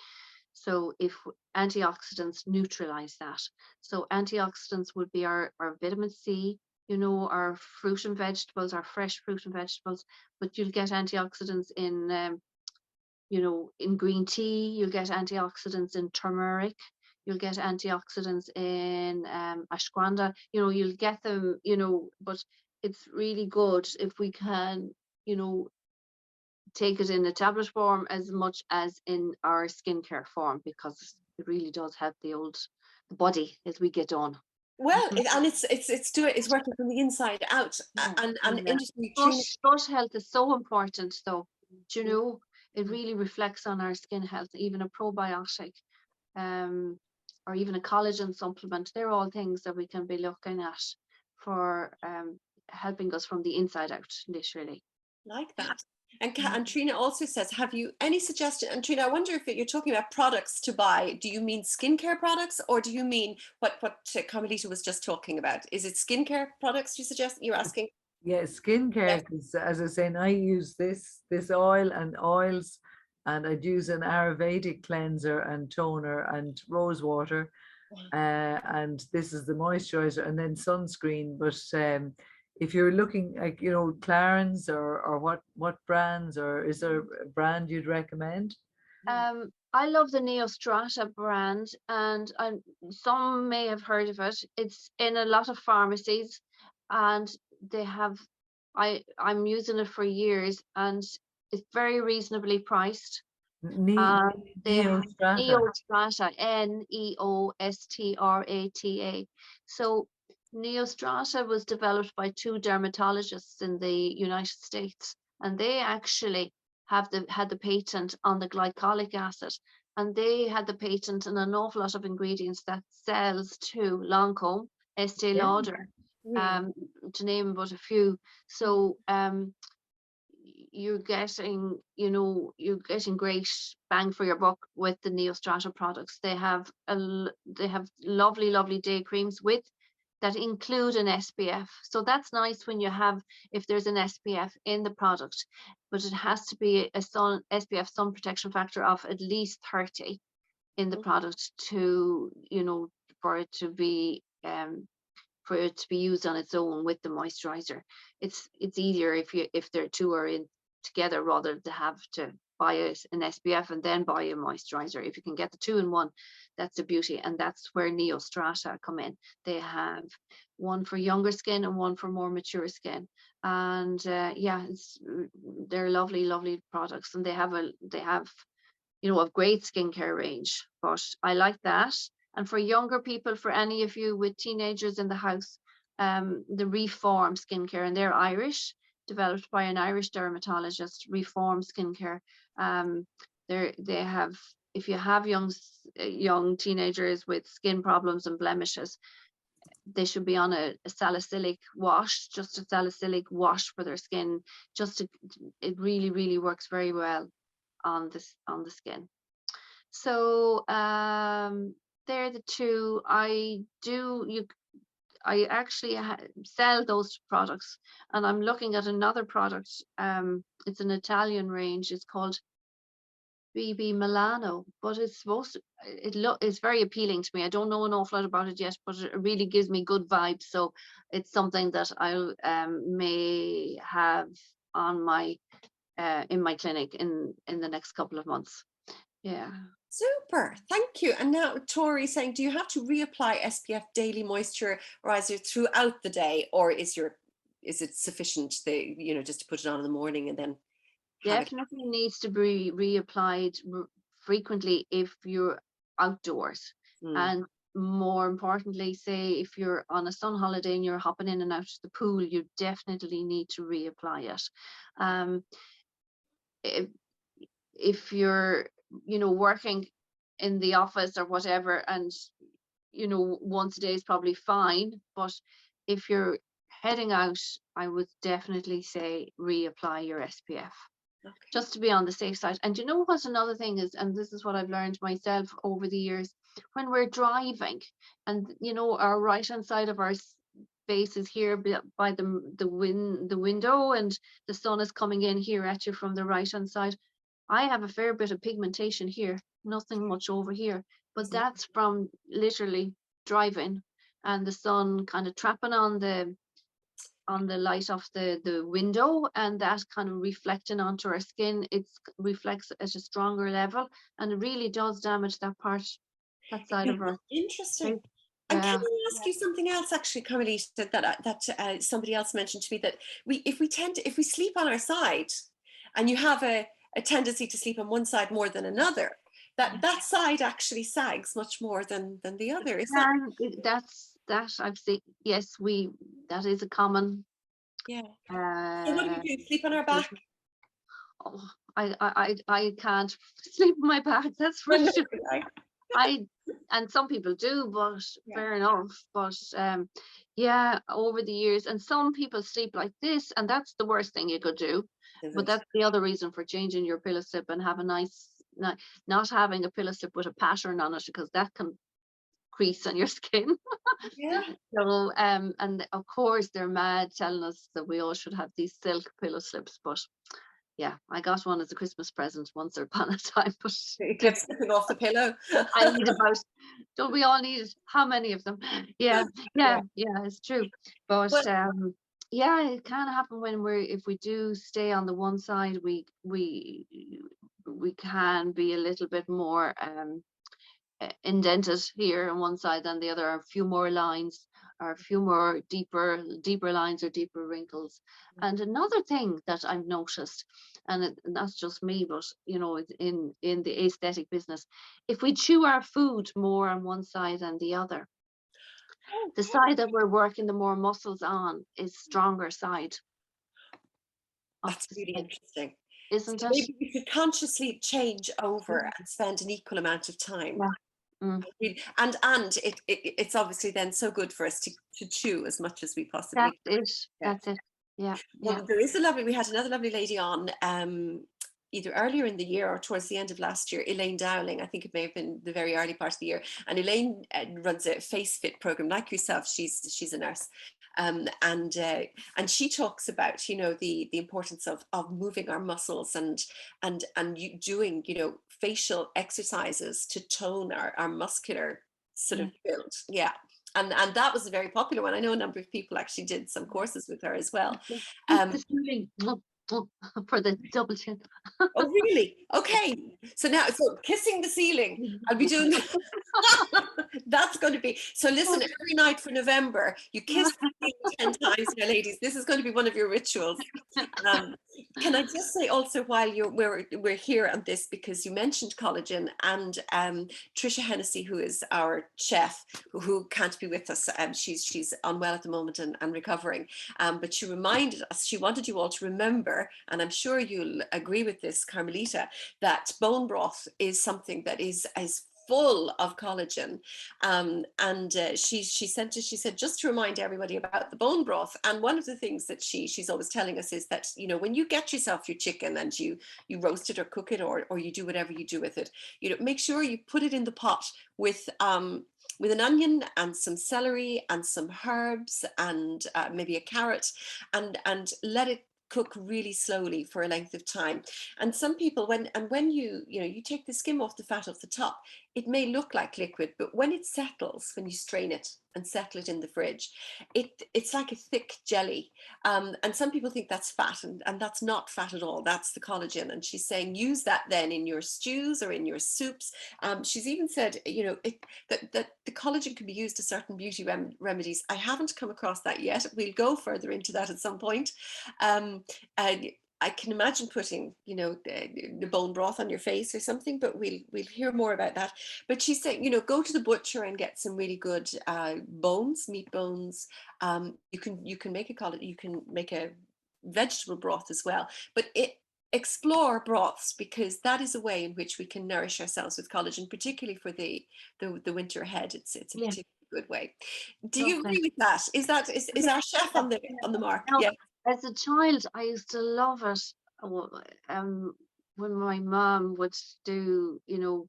So if antioxidants neutralize that. So antioxidants would be our vitamin C, you know, our fruit and vegetables, our fresh fruit and vegetables, but you'll get antioxidants in, you know, in green tea. You'll get antioxidants in turmeric. You'll get antioxidants in ashwagandha. You know, you'll get them, you know, but it's really good if we can, you know, take it in a tablet form as much as in our skincare form, because it really does help the body as we get on. Well, and it's working from the inside out. And interestingly, gut health is so important, though. Do you know, it really reflects on our skin health. Even a probiotic, or even a collagen supplement, they're all things that we can be looking at for helping us from the inside out, literally. Like that. And Trina also says, have you any suggestion? And Trina, I wonder if you're talking about products to buy. Do you mean skincare products, or do you mean what Carmelita was just talking about? Is it skincare products you suggest? You're asking? Yeah, skincare, because as I was saying, I use this oil and oils, and I'd use an Ayurvedic cleanser and toner and rose water. And this is the moisturizer, and then sunscreen. But if you're looking, like, you know, Clarins or what brands, or is there a brand you'd recommend? I love the Neostrata brand, and some may have heard of it. It's in a lot of pharmacies, and they have, I'm using it for years, and it's very reasonably priced. Neostrata. Neostrata, Neostrata. So Neostrata was developed by two dermatologists in the United States, and they actually had the patent on the glycolic acid, and they had the patent on an awful lot of ingredients that sells to Lancome, Estee Yeah. Lauder, to name but a few. So you're getting, you're getting great bang for your buck with the Neostrata products. They have lovely, lovely day creams that include an SPF. So that's nice when you have, if there's an SPF in the product, but it has to be a SPF sun protection factor of at least 30 in the product to, for it to be used on its own with the moisturizer. It's easier if there two are in together rather than have to buy an SPF and then buy a moisturizer. If you can get the two in one, that's a beauty, and that's where Neostrata come in. They have one for younger skin and one for more mature skin, and they're lovely, lovely products, and they have a great skincare range. But I like that. And for younger people, for any of you with teenagers in the house, the Reform skincare, and they're Irish, developed by an Irish dermatologist. Reform skincare. They have, if you have young teenagers with skin problems and blemishes, they should be on a salicylic wash, just a salicylic wash for their skin. It really, really works very well on the skin. So they're the two I actually sell those products, and I'm looking at another product. It's an Italian range. It's called BB Milano, but it's very appealing to me. I don't know an awful lot about it yet, but it really gives me good vibes. So it's something that I'll may have on my in my clinic in the next couple of months. Yeah. Super, thank you. And now Tori saying, do you have to reapply SPF daily moisturizer throughout the day, or is it sufficient just to put it on in the morning and then definitely needs to be reapplied frequently if you're outdoors? And more importantly, say if you're on a sun holiday and you're hopping in and out of the pool, you definitely need to reapply it. If you're working in the office or whatever, and once a day is probably fine, but if you're heading out, I would definitely say reapply your SPF. Okay. Just to be on the safe side. And you know what another thing is, and this is what I've learned myself over the years, when we're driving and our right hand side of our face is here by the window, and the sun is coming in here at you from the right hand side. I have a fair bit of pigmentation here, nothing much over here, but that's from literally driving and the sun kind of trapping on the light of the window, and that kind of reflecting onto our skin. It reflects at a stronger level, and it really does damage that side of our interesting. And can I ask you something else, actually, Carmelita, that somebody else mentioned to me, that if we sleep on our side, and you have a tendency to sleep on one side more than another, that side actually sags much more than the other. Is that I've seen? Yes, that is a common. Yeah. So what do? Sleep on our back? Oh, I can't sleep on my back. That's for sure. And some people do, but fair enough. But over the years, and some people sleep like this, and that's the worst thing you could do. But that's the other reason for changing your pillow slip and have a nice, not having a pillow slip with a pattern on it, because that can crease on your skin. Yeah. So and of course they're mad telling us that we all should have these silk pillow slips, but yeah, I got one as a Christmas present once upon a time, but it kept slipping off the pillow. I need don't we all need it? How many of them? Yeah, it's true. But it can happen if we do stay on the one side, we can be a little bit more indented here on one side than the other, a few more lines, or a few more deeper lines or deeper wrinkles. And another thing that I've noticed, and that's just me, but in the aesthetic business, if we chew our food more on one side than the other, the side that we're working the more muscles on is stronger side of That's the really skin, interesting. So isn't it? maybe we could consciously change over and spend an equal amount of time. Yeah. Mm. And it's obviously then so good for us to chew as much as we possibly That's it. That's it. Yeah. Yeah. Well, we had another lovely lady on either earlier in the year or towards the end of last year, Elaine Dowling. I think it may have been the very early part of the year. And Elaine runs a Face Fit program like yourself. She's a nurse. And she talks about, you know, the importance of moving our muscles and you doing, you know, facial exercises to tone our muscular sort of build. Yeah. And that was a very popular one. I know a number of people actually did some courses with her as well. The ceiling for the double chin. Oh, really? Okay. So now, so kissing the ceiling, I'll be doing that's going to be, so listen, every night for November, you kiss the ceiling 10 times, now ladies. This is going to be one of your rituals. Can I just say also, while we're here on this, because you mentioned collagen, and Trisha Hennessy, who is our chef, who can't be with us, she's unwell at the moment and recovering, but she reminded us, she wanted you all to remember, and I'm sure you'll agree with this, Carmelita, that bone broth is something that is full of collagen, and she said just to remind everybody about the bone broth. And one of the things that she's always telling us is that, you know, when you get yourself your chicken and you roast it or cook it or you do whatever you do with it, you know, make sure you put it in the pot with an onion and some celery and some herbs and maybe a carrot, and let it cook really slowly for a length of time. And some people, when you take the skim off the fat off the top, it may look like liquid, but when it settles, when you strain it and settle it in the fridge, it's like a thick jelly. And some people think that's fat, and that's not fat at all. That's the collagen. And she's saying use that then in your stews or in your soups. She's even said, you know, that the collagen can be used to certain beauty remedies. I haven't come across that yet. We'll go further into that at some point. I can imagine putting, you know, the bone broth on your face or something, but we'll hear more about that. But she's saying, you know, go to the butcher and get some really good bones, meat bones. You can make a vegetable broth as well. But explore broths, because that is a way in which we can nourish ourselves with collagen, particularly for the winter ahead. It's a particularly good way. Do you agree with that? Is our chef on the mark? Now, Yeah. as a child, I used to love it when my mom would do, you know,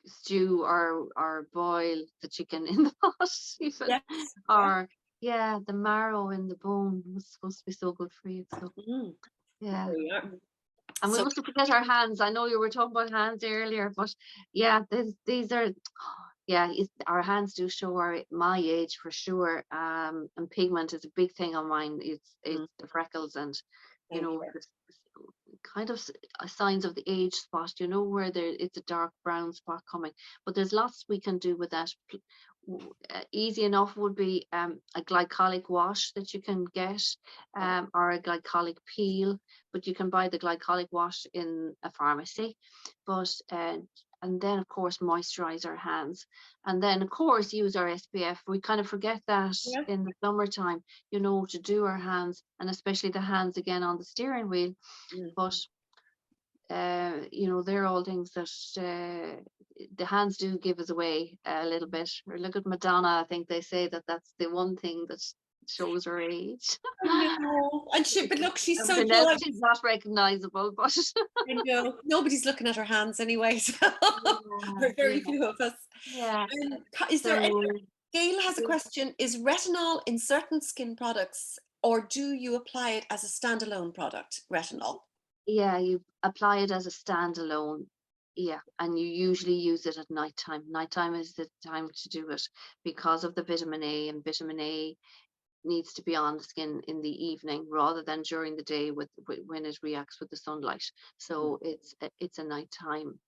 stew or boil the chicken in the pot, even. Yes. Or the marrow in the bone was supposed to be so good for you. So yeah. There you are. And we mustn't forget our hands. I know you were talking about hands earlier, but yeah, these are, our hands do show my age for sure. And pigment is a big thing on mine. It's the freckles and, you know, kind of signs of the age spot, you know, where it's a dark brown spot coming. But there's lots we can do with that. Easy enough would be a glycolic wash that you can get, or a glycolic peel, but you can buy the glycolic wash in a pharmacy. But and then of course moisturize our hands, and then of course use our SPF. We kind of forget that in the summertime, you know, to do our hands, and especially the hands again on the steering wheel. But you know, they're all things that the hands do give us away a little bit. Or look at Madonna. I think they say that that's the one thing that shows her age. I know. And but look, she's so joyous. She's not recognizable, but I know nobody's looking at her hands anyway. So very few of us. Yeah. Is there Gail has a question. Is retinol in certain skin products, or do you apply it as a standalone product, retinol? Yeah, you apply it as a standalone. Yeah, and you usually use it at nighttime. Nighttime is the time to do it because of the vitamin A, and vitamin A needs to be on the skin in the evening rather than during the day when it reacts with the sunlight. So it's a nighttime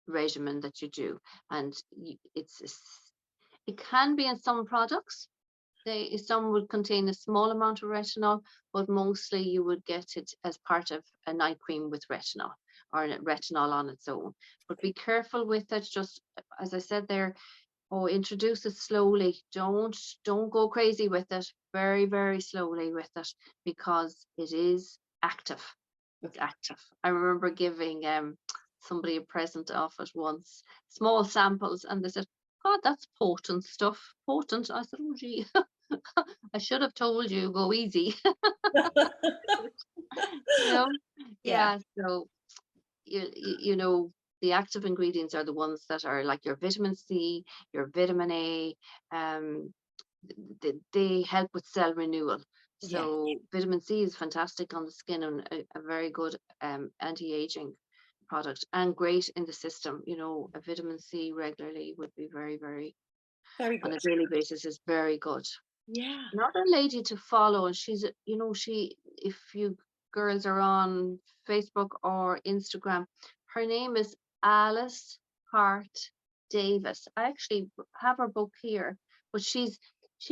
regimen that you do, and it can be in some products. Some would contain a small amount of retinol, but mostly you would get it as part of a night cream with retinol, or retinol on its own. But be careful with it. Just as I said there, introduce it slowly. Don't go crazy with it. Very, very slowly with it, because it is active. It's active. I remember giving somebody a present of it once, small samples, and they said, "God, that's potent stuff." Potent. I said, "Oh gee, I should have told you, go easy." You know? Yeah. Yeah. So you know, the active ingredients are the ones that are like your vitamin C, your vitamin A. They help with cell renewal. Yeah. So vitamin C is fantastic on the skin, and a very good anti-aging product, and great in the system. You know, a vitamin C regularly would be very, very, Very on good. a daily basis, is very good. Yeah. Another lady to follow, and she's, you know, if you girls are on Facebook or Instagram, her name is Alice Hart Davis. I actually have her book here, but she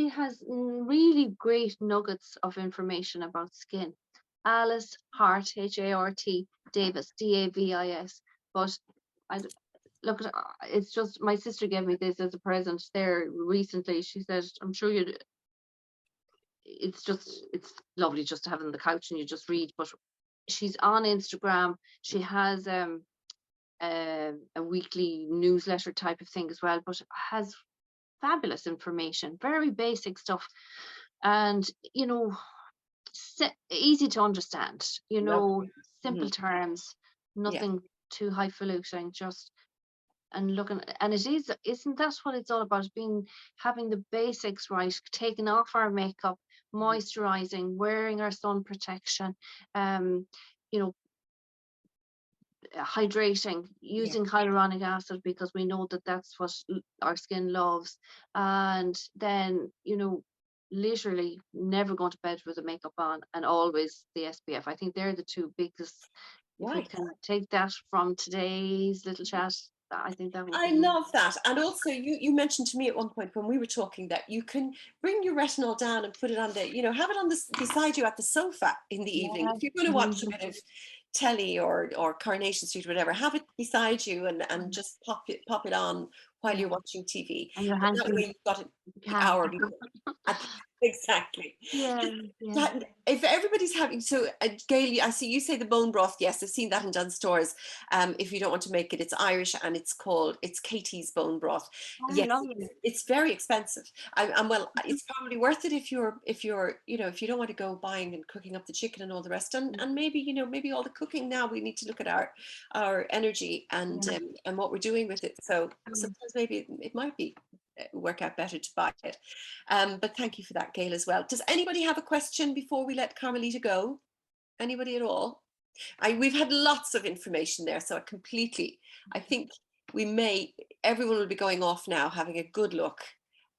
has really great nuggets of information about skin. Alice Hart, Hart Davis, Davis. But I look, it's just, my sister gave me this as a present there recently. She said, "I'm sure you'd." It's lovely just to have it on the couch and you just read. But she's on Instagram. She has a weekly newsletter type of thing as well, but has fabulous information, very basic stuff, and you know, easy to understand. You know, Lovely. simple terms, nothing too highfalutin. Just and looking, and isn't that what it's all about? Having the basics right, taking off our makeup, moisturizing, wearing our sun protection, you know, hydrating, using hyaluronic acid, because we know that that's what our skin loves. And then, you know, literally never going to bed with the makeup on, and always the SPF. I think they're the two biggest. If we can take that from today's little chat, I think that would I be. love that. And also you mentioned to me at one point when we were talking that you can bring your retinol down and put it on the, you know, have it on this beside you at the sofa in the evening. If you're going to watch a bit of telly or Coronation Street or whatever, have it beside you and just pop it on while you're watching TV. And your And hands that way you've got it the hour before. Exactly. That, if everybody's having, so Gail, I see you say the bone broth. Yes, I've seen that in Dunnes Stores. If you don't want to make it, it's Irish and it's Katie's bone broth. Yes, it's very expensive. Well, it's probably worth it if you're you know, if you don't want to go buying and cooking up the chicken and all the rest. And maybe, you know, maybe all the cooking now, we need to look at our energy and what we're doing with it. So sometimes maybe it might be work out better to buy it. But thank you for that, Gail, as well. Does anybody have a question before we let Carmelita go? Anybody at all? We've had lots of information there, so I think everyone will be going off now, having a good look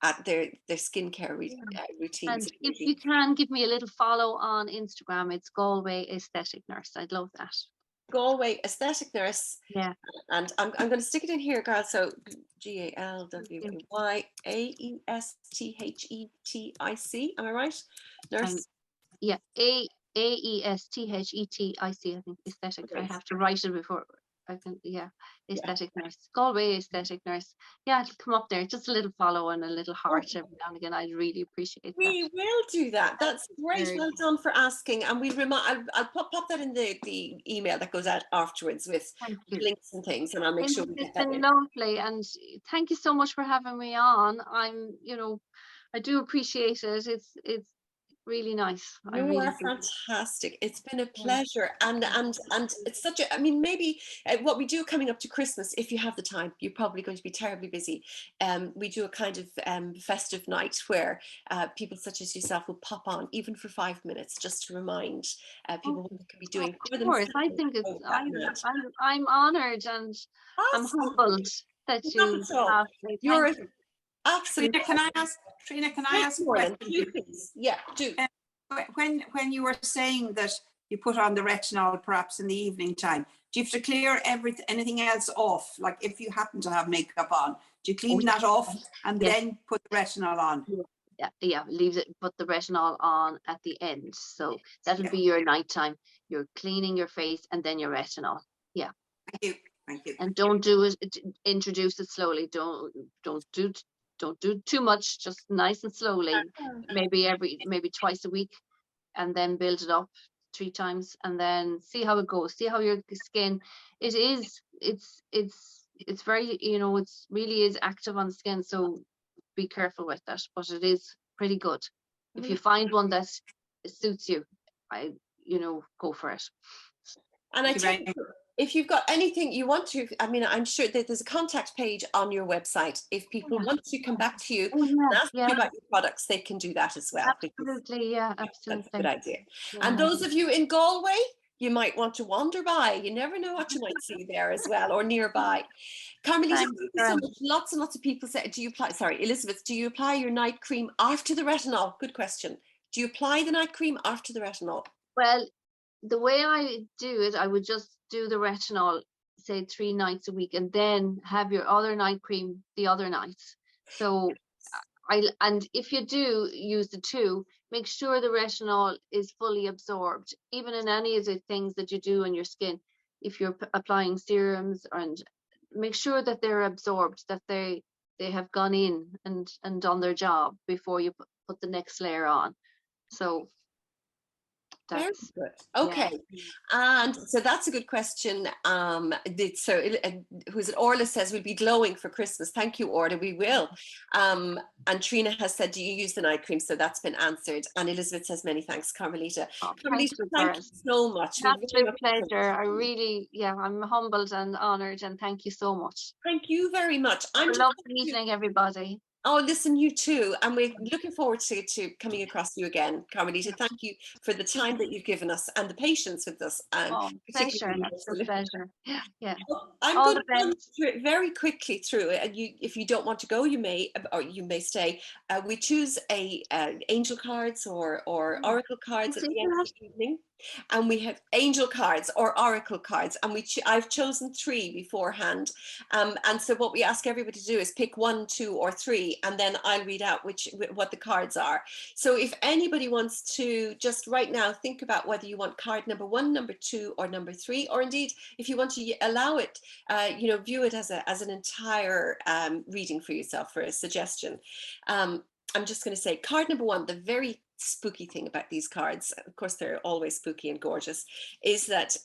at their skincare routines. And if you can give me a little follow on Instagram, it's Galway Aesthetic Nurse. I'd love that. Galway Aesthetic Nurse. Yeah. And I'm going to stick it in here, girl. So GALWAYAESTHETIC. Am I right? Nurse. Yeah. AESTHETIC. I think aesthetic. I have to write it before I can. Yeah. Aesthetic nurse. Galway Aesthetic Nurse. Yeah, it'll come up there. Just a little follow and a little heart every now and again. I'd really appreciate that. We will do that. That's great. Well done for asking. And I'll pop that in the email that goes out afterwards with links and things, and I'll make sure we get that in. Lovely, and thank you so much for having me on. I do appreciate it. It's really nice. You are fantastic. It's been a pleasure, and it's such a. I mean, maybe what we do coming up to Christmas, if you have the time, you're probably going to be terribly busy. We do a kind of festive night where people such as yourself will pop on, even for 5 minutes, just to remind people what they can be doing for themselves. I think I'm honoured and I'm humbled that you have. You're absolutely. Trina, can I ask a question? Yeah, do. When you were saying that you put on the retinol perhaps in the evening time, do you have to clear anything else off? Like if you happen to have makeup on, do you clean that off and then put the retinol on? Yeah, put the retinol on at the end. So that'll be your nighttime. You're cleaning your face and then your retinol. Yeah. Thank you. Thank you. And don't do it, introduce it slowly. Don't do too much, just nice and slowly. Maybe twice a week, and then build it up 3 times, and then see how it goes. See how your skin, it's very, you know, it's really is active on the skin, so be careful with that, but it is pretty good. If you find one that suits you, go for it. And I Thank you tell very you, if you've got anything you want to, I mean, I'm sure that there's a contact page on your website. If people want to come back to you and ask you about your products, they can do that as well. Absolutely, yeah, absolutely. That's a good idea. Yeah. And those of you in Galway, you might want to wander by. You never know what you might see there as well, or nearby. Carmelita, thank you so much. Lots and lots of people say, Elizabeth, do you apply your night cream after the retinol? Good question. Do you apply the night cream after the retinol? Well, the way I do it, I would just do the retinol, say 3 nights a week, and then have your other night cream the other night. So and if you do use the 2, make sure the retinol is fully absorbed, even in any of the things that you do on your skin. If you're applying serums, and make sure that they're absorbed, that they have gone in and done their job before you put the next layer on. So very good. Okay, yeah. And so that's a good question. Who's it? Orla says we'll be glowing for Christmas. Thank you, Orla. We will. And Trina has said, do you use the night cream? So that's been answered. And Elizabeth says, many thanks, Carmelita. Carmelita, thank you so much. That's my pleasure. I really, I'm humbled and honoured, and thank you so much. Thank you very much. I'm lovely evening, everybody. Oh, listen, you too. And we're looking forward to coming across you again, Carmelita. Thank you for the time that you've given us and the patience with us. Pleasure. That's a pleasure. Yeah. I'm going to run very quickly through it. And if you don't want to go, you may stay. We choose angel cards or oracle cards at the end of the evening. And we have angel cards or oracle cards, and I've chosen 3 beforehand. And so what we ask everybody to do is pick 1, 2, or 3, and then I'll read out what the cards are. So if anybody wants to just right now think about whether you want card number 1, number 2, or number 3, or indeed if you want to allow it, view it as an entire reading for yourself, for a suggestion. I'm just going to say card number 1, the very spooky thing about these cards, of course they're always spooky and gorgeous, is that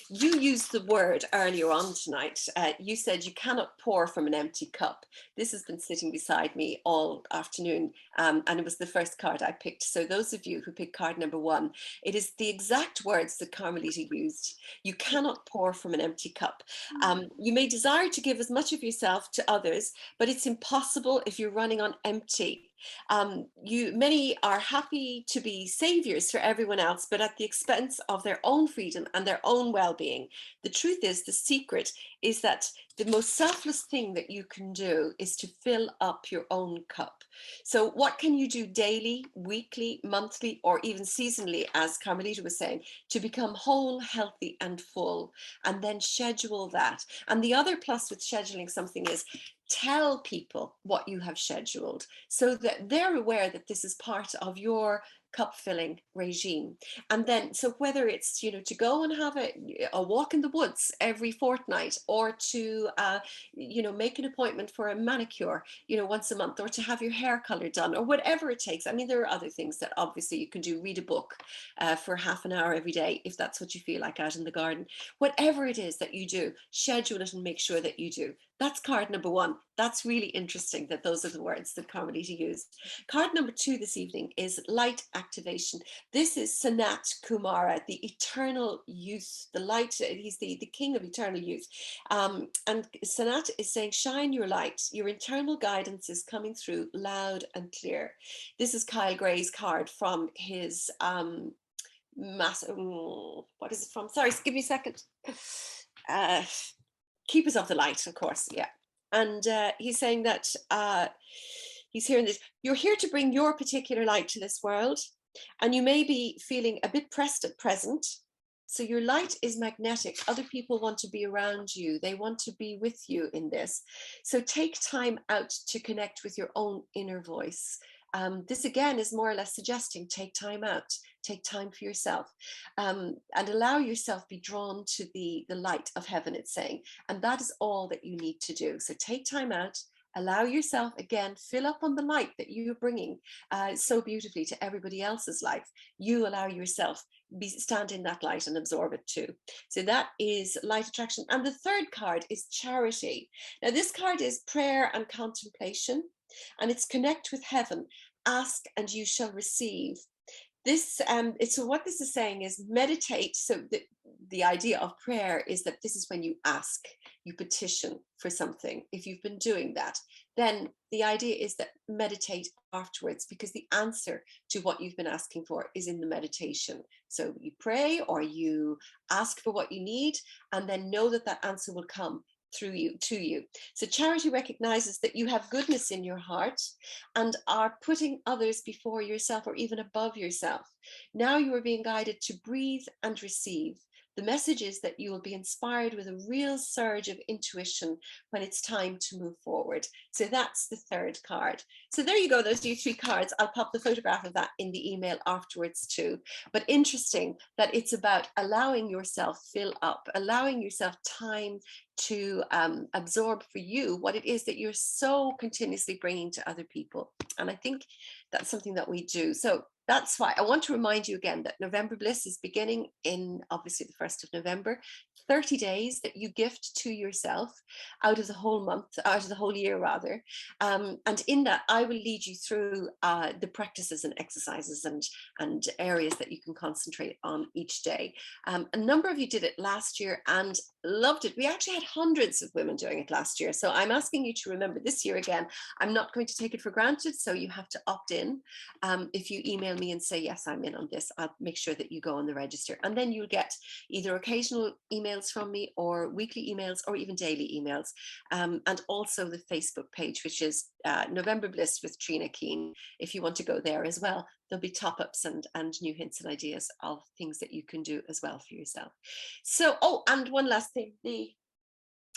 you used the word earlier on tonight. You said you cannot pour from an empty cup. This has been sitting beside me all afternoon, and it was the first card I picked. So those of you who picked card number 1, it is the exact words that Carmelita used. You cannot pour from an empty cup. You may desire to give as much of yourself to others, but it's impossible if you're running on empty. Many are happy to be saviors for everyone else, but at the expense of their own freedom and their own well-being. The truth is, the secret is that the most selfless thing that you can do is to fill up your own cup. So what can you do daily, weekly, monthly, or even seasonally, as Carmelita was saying, to become whole, healthy, and full, and then schedule that. And the other plus with scheduling something is tell people what you have scheduled so that they're aware that this is part of your cup filling regime. And then, so whether it's, to go and have a walk in the woods every fortnight, or to, make an appointment for a manicure, once a month, or to have your hair color done, or whatever it takes. I mean, there are other things that obviously you can do. Read a book for half an hour every day, if that's what you feel like, out in the garden. Whatever it is that you do, schedule it and make sure that you do. That's card number 1. That's really interesting that those are the words that Carmelita used. Card number 2 this evening is light activation. This is Sanat Kumara, the eternal youth, the light. He's the king of eternal youth. And Sanat is saying, shine your light. Your internal guidance is coming through loud and clear. This is Kyle Gray's card from his what is it from? Sorry, give me a second. Keepers of the Light, of course, yeah. And he's saying that he's hearing this. You're here to bring your particular light to this world, and you may be feeling a bit pressed at present. So your light is magnetic. Other people want to be around you. They want to be with you in this. So take time out to connect with your own inner voice. This again is more or less suggesting take time out take time for yourself, and allow yourself be drawn to the light of heaven, it's saying. And that is all that you need to do. So take time out, allow yourself, again, fill up on the light that you're bringing so beautifully to everybody else's life. You allow yourself stand in that light and absorb it too. So that is light attraction. And the third card is charity. Now this card is prayer and contemplation, and it's connect with heaven. Ask and you shall receive. This so what this is saying is meditate. So the idea of prayer is that this is when you ask, you petition for something. If you've been doing that, then the idea is that meditate afterwards, because the answer to what you've been asking for is in the meditation. So you pray or you ask for what you need, and then know that that answer will come through you to you. So charity recognizes that you have goodness in your heart and are putting others before yourself or even above yourself. Now you are being guided to breathe and receive. The message is that you will be inspired with a real surge of intuition when it's time to move forward. So that's the third card. So there you go, those are your three cards. I'll pop the photograph of that in the email afterwards too. But interesting that it's about allowing yourself fill up, allowing yourself time to absorb for you what it is that you're so continuously bringing to other people. And I think that's something that we do. So that's why I want to remind you again that November Bliss is beginning in obviously the 1st of November, 30 days that you gift to yourself out of the whole month, out of the whole year rather. And in that, I will lead you through the practices and exercises and areas that you can concentrate on each day. A number of you did it last year and loved it. We actually had hundreds of women doing it last year. So I'm asking you to remember this year again. I'm not going to take it for granted, so you have to opt in. If you email me and say, yes, I'm in on this, I'll make sure that you go on the register. And then you'll get either occasional emails from me or weekly emails or even daily emails. And also the Facebook page, which is November Bliss with Trina Keane. If you want to go there as well, there'll be top-ups and new hints and ideas of things that you can do as well for yourself. So, oh, and one last thing, the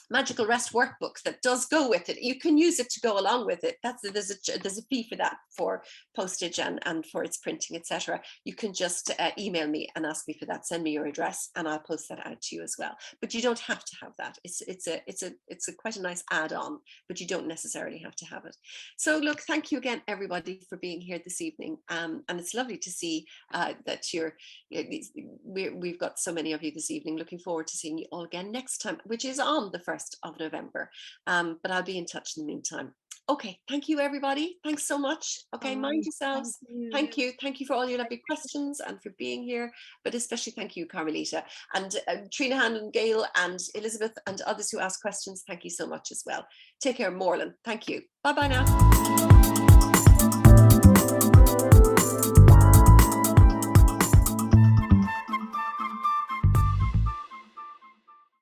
Magical Rest workbook that does go with it. You can use it to go along with it. There's a fee for that, for postage and for its printing, etc. You can just email me and ask me for that. Send me your address and I'll post that out to you as well. But you don't have to have that. It's a quite a nice add-on, but you don't necessarily have to have it. So look, thank you again, everybody, for being here this evening. And it's lovely to see that we've got so many of you this evening. Looking forward to seeing you all again next time, which is on the 1st of November, but I'll be in touch in the meantime. Okay, thank you everybody. Thanks so much. Okay, mind yourselves. Thank you for all your lovely questions and for being here, but especially thank you, Carmelita, and Trina, and Gail and Elizabeth and others who asked questions. Thank you so much as well. Take care, Morlan. Thank you. Bye bye now.